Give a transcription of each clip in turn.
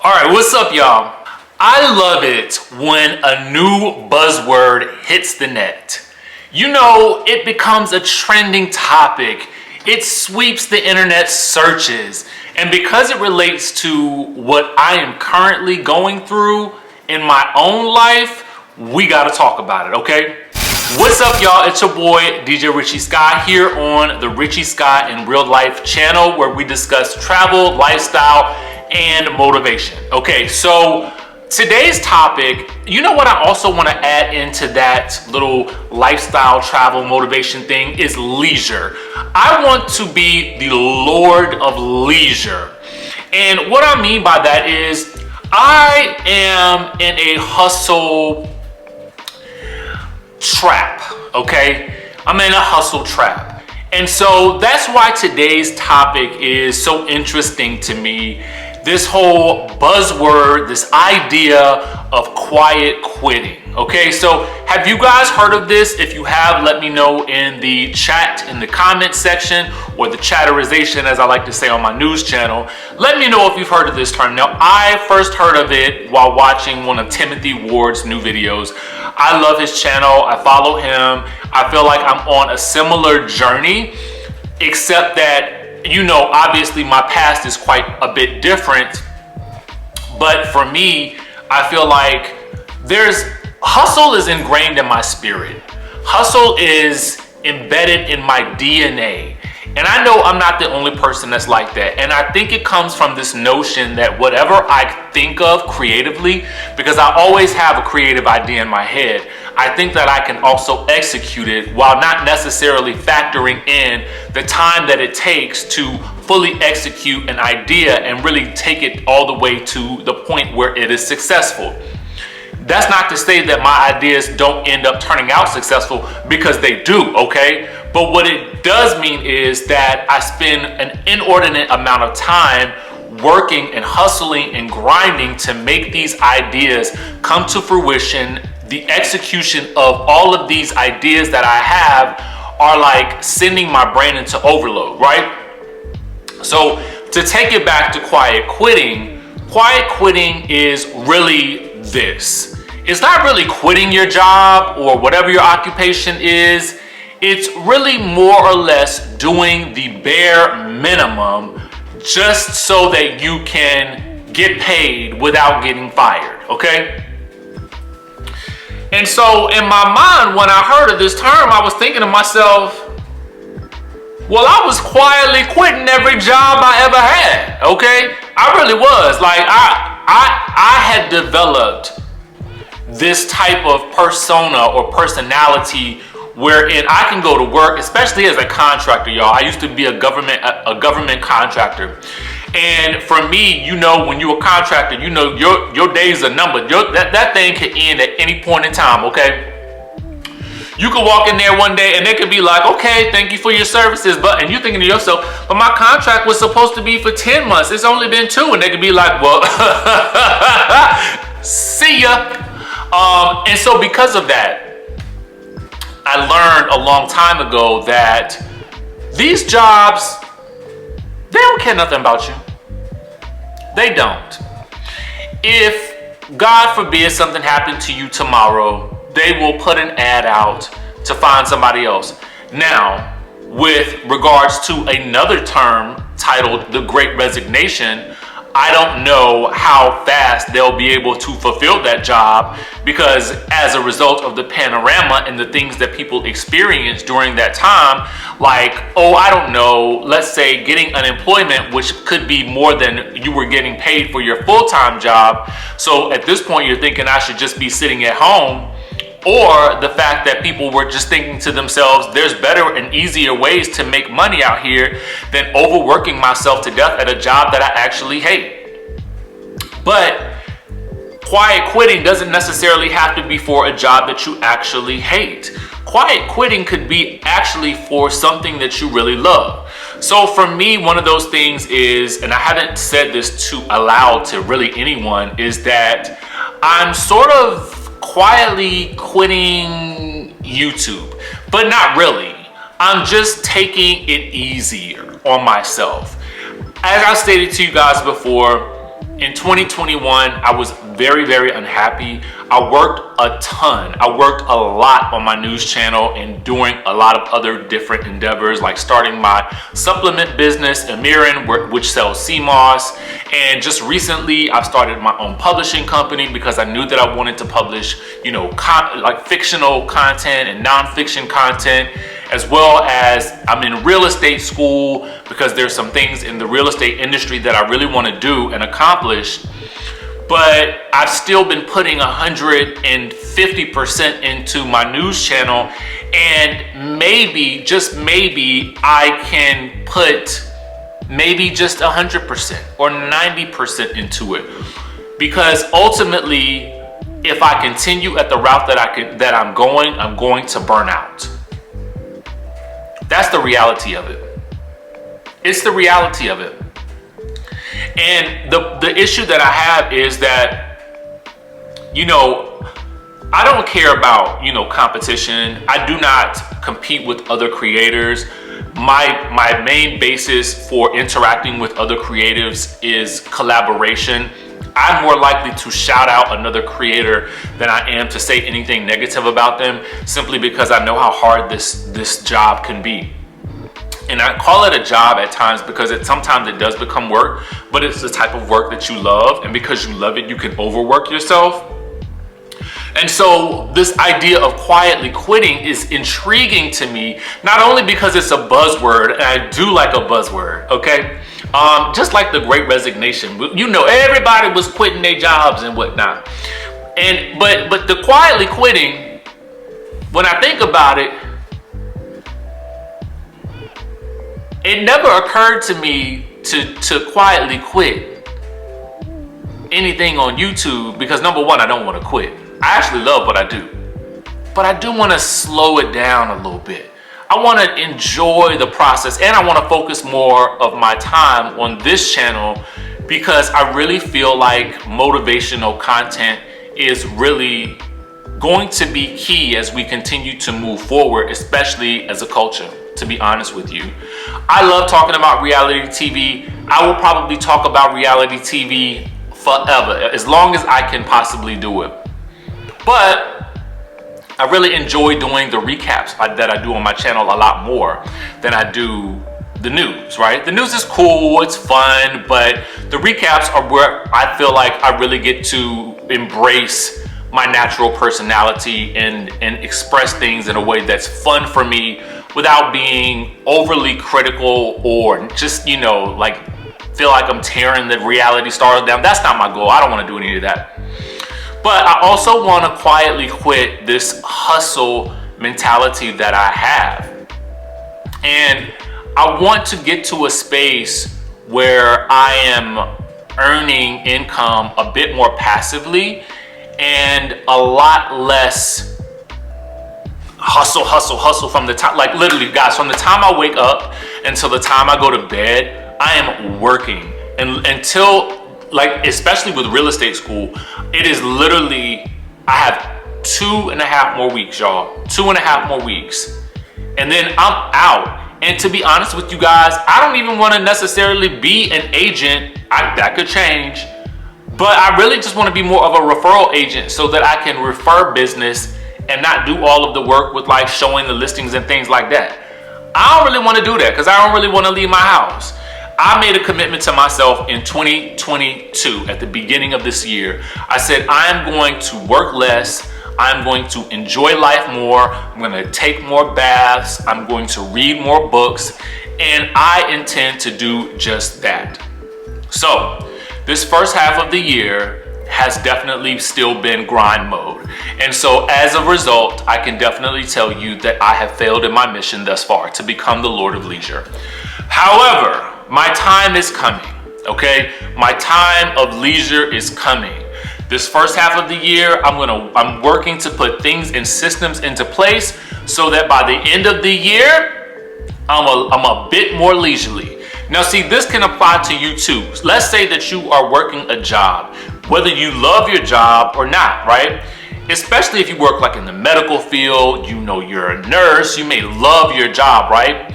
All right, what's up, y'all? I love it when a new buzzword hits the net. You know, it becomes a trending topic. It sweeps the internet searches. And because it relates to what I am currently going through in my own life, we got to talk about it, okay? What's up, y'all? It's your boy, DJ Richie Sky, here on the Richie Sky in Real Life channel, where we discuss travel, lifestyle, and motivation. Okay, so today's topic, you know what I also want to add into that little lifestyle, travel, motivation thing is leisure. I want to be the Lord of leisure. And what I mean by that is I am in a hustle trap, okay? I'm in a hustle trap. And so that's why today's topic is so interesting to me. This whole buzzword, this idea of quiet quitting. Okay, so have you guys heard of this? If you have, let me know in the chat, in the comment section, or the chatterization, as I like to say on my news channel. Let me know if you've heard of this term. Now, I first heard of it while watching one of Timothy Ward's new videos. I love his channel. I follow him. I feel like I'm on a similar journey, except that, you know, obviously my past is quite a bit different. But for me, I feel like hustle is ingrained in my spirit. Hustle is embedded in my DNA. And I know I'm not the only person that's like that. And I think it comes from this notion that whatever I think of creatively, because I always have a creative idea in my head, I think that I can also execute it while not necessarily factoring in the time that it takes to fully execute an idea and really take it all the way to the point where it is successful. That's not to say that my ideas don't end up turning out successful, because they do, okay? But what it does mean is that I spend an inordinate amount of time working and hustling and grinding to make these ideas come to fruition. The execution of all of these ideas that I have are like sending my brain into overload, right? So to take it back to quiet quitting is really this. It's not really quitting your job or whatever your occupation is. It's really more or less doing the bare minimum just so that you can get paid without getting fired, okay? And so in my mind, when I heard of this term, I was thinking to myself, well, I was quietly quitting every job I ever had, okay? I really was. Like, I had developed this type of persona or personality wherein I can go to work, especially as a contractor, y'all. I used to be a government contractor. And for me, you know, when you're a contractor, you know, your days are numbered. That thing can end at any point in time, okay? You could walk in there one day and they could be like, okay, thank you for your services. And you're thinking to yourself, but my contract was supposed to be for 10 months. It's only been 2. And they could be like, well, see ya. And so because of that, I learned a long time ago that these jobs, they don't care nothing about you. They don't. If, God forbid, something happened to you tomorrow, they will put an ad out to find somebody else. Now, with regards to another term titled The Great Resignation, I don't know how fast they'll be able to fulfill that job, because as a result of the panorama and the things that people experience during that time, like, oh, I don't know, let's say getting unemployment, which could be more than you were getting paid for your full-time job. So at this point, you're thinking I should just be sitting at home. Or the fact that people were just thinking to themselves, there's better and easier ways to make money out here than overworking myself to death at a job that I actually hate. But quiet quitting doesn't necessarily have to be for a job that you actually hate. Quiet quitting could be actually for something that you really love. So for me, one of those things is, and I haven't said this to aloud to really anyone, is that I'm sort of quietly quitting YouTube, but not really. I'm just taking it easier on myself. As I stated to you guys before, in 2021, I was very, very unhappy. I worked a ton. I worked a lot on my news channel and doing a lot of other different endeavors, like starting my supplement business, Amirin, which sells sea moss. And just recently, I've started my own publishing company because I knew that I wanted to publish, you know, like fictional content and nonfiction content, as well as I'm in real estate school because there's some things in the real estate industry that I really want to do and accomplish. But I've still been putting 150% into my news channel, and maybe, just maybe, I can put maybe just 100% or 90% into it. Because ultimately, if I continue at the route that I'm going to burn out. That's the reality of it. It's the reality of it. And the issue that I have is that, you know, I don't care about, you know, competition. I do not compete with other creators. My main basis for interacting with other creatives is collaboration. I'm more likely to shout out another creator than I am to say anything negative about them, simply because I know how hard this job can be. And I call it a job at times because sometimes it does become work, but it's the type of work that you love, and because you love it, you can overwork yourself. And so this idea of quietly quitting is intriguing to me, not only because it's a buzzword, and I do like a buzzword, okay? Just like the Great Resignation, you know, everybody was quitting their jobs and whatnot. But the quietly quitting, when I think about it, it never occurred to me to quietly quit anything on YouTube, because number one, I don't want to quit. I actually love what I do, but I do want to slow it down a little bit. I want to enjoy the process, and I want to focus more of my time on this channel, because I really feel like motivational content is really going to be key as we continue to move forward, especially as a culture, to be honest with you. I love talking about reality TV. I will probably talk about reality TV forever, as long as I can possibly do it. But I really enjoy doing the recaps that I do on my channel a lot more than I do the news, right? The news is cool, it's fun, but the recaps are where I feel like I really get to embrace my natural personality and express things in a way that's fun for me without being overly critical or just, you know, like feel like I'm tearing the reality stars down. That's not my goal. I don't want to do any of that. But I also want to quietly quit this hustle mentality that I have. And I want to get to a space where I am earning income a bit more passively and a lot less hustle from the time, like literally guys, from the time I wake up until the time I go to bed, I am working. And until, like, especially with real estate school, it is literally, I have 2.5 more weeks, y'all. 2.5 more weeks. And then I'm out. And to be honest with you guys, I don't even want to necessarily be an agent. That could change. But I really just want to be more of a referral agent so that I can refer business and not do all of the work with like showing the listings and things like that. I don't really want to do that because I don't really want to leave my house. I made a commitment to myself in 2022 at the beginning of this year. I said, I'm going to work less. I'm going to enjoy life more. I'm going to take more baths. I'm going to read more books. And I intend to do just that. So this first half of the year has definitely still been grind mode. And so as a result, I can definitely tell you that I have failed in my mission thus far to become the Lord of Leisure. However, my time is coming, okay? My time of leisure is coming. This first half of the year, I'm working to put things and systems into place so that by the end of the year, I'm a bit more leisurely. Now see, this can apply to you too. Let's say that you are working a job, whether you love your job or not, right? Especially if you work like in the medical field, you know, you're a nurse, you may love your job, right?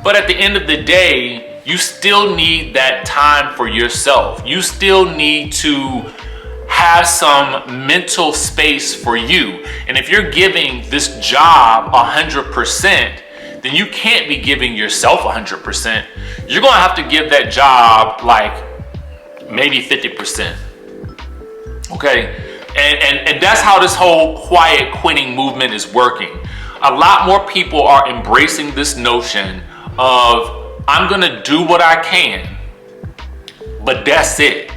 But at the end of the day, you still need that time for yourself. You still need to have some mental space for you. And if you're giving this job 100%, then you can't be giving yourself 100%. You're gonna have to give that job like maybe 50%. Okay? And that's how this whole quiet quitting movement is working. A lot more people are embracing this notion of, I'm gonna do what I can, but that's it.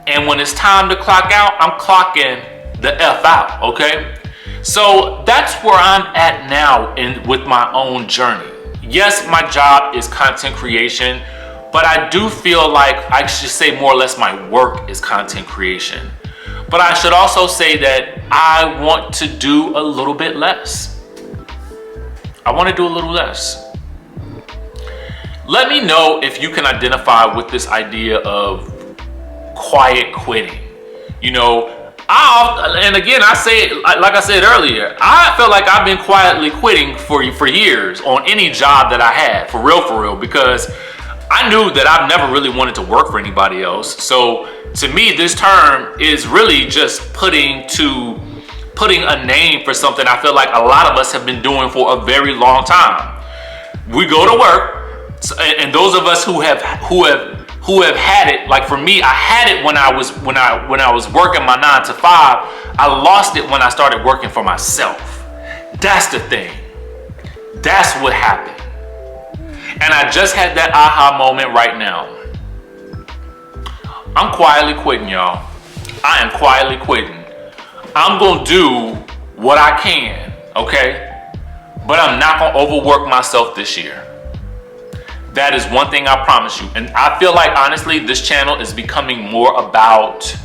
And when it's time to clock out, I'm clocking the F out, okay? So that's where I'm at now with my own journey. Yes, my job is content creation, but I do feel like I should say more or less my work is content creation. But I should also say that I want to do a little bit less. I want to do a little less. Let me know if you can identify with this idea of quiet quitting. You know, and again, I say it, like I said earlier, I feel like I've been quietly quitting for years on any job that I had, for real, because I knew that I've never really wanted to work for anybody else. So to me, this term is really just putting a name for something I feel like a lot of us have been doing for a very long time. We go to work, and those of us who have had it, like for me, I had it when I was working my 9 to 5. I lost it when I started working for myself. That's the thing. That's what happened. And I just had that aha moment right now. I'm quietly quitting, y'all. I am quietly quitting. I'm gonna do what I can, okay? But I'm not gonna overwork myself this year. That is one thing I promise you. And I feel like, honestly, this channel is becoming more about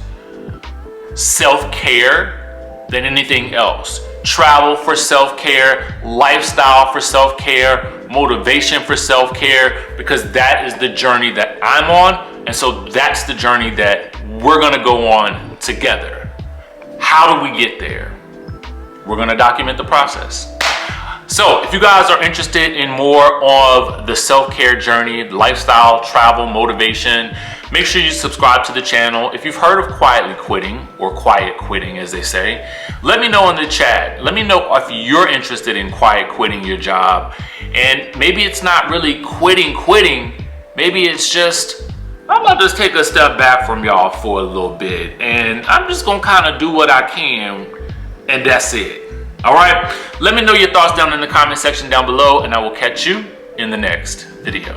self-care than anything else. Travel for self-care, lifestyle for self-care, motivation for self-care, because that is the journey that I'm on. And so that's the journey that we're gonna go on together. How do we get there? We're gonna document the process. So if you guys are interested in more of the self-care journey, lifestyle, travel, motivation, make sure you subscribe to the channel. If you've heard of quietly quitting, or quiet quitting as they say, let me know in the chat. Let me know if you're interested in quiet quitting your job. And maybe it's not really quitting. Maybe it's just, I'm about to just take a step back from y'all for a little bit. And I'm just gonna kind of do what I can, and that's it. All right, let me know your thoughts down in the comment section down below, and I will catch you in the next video.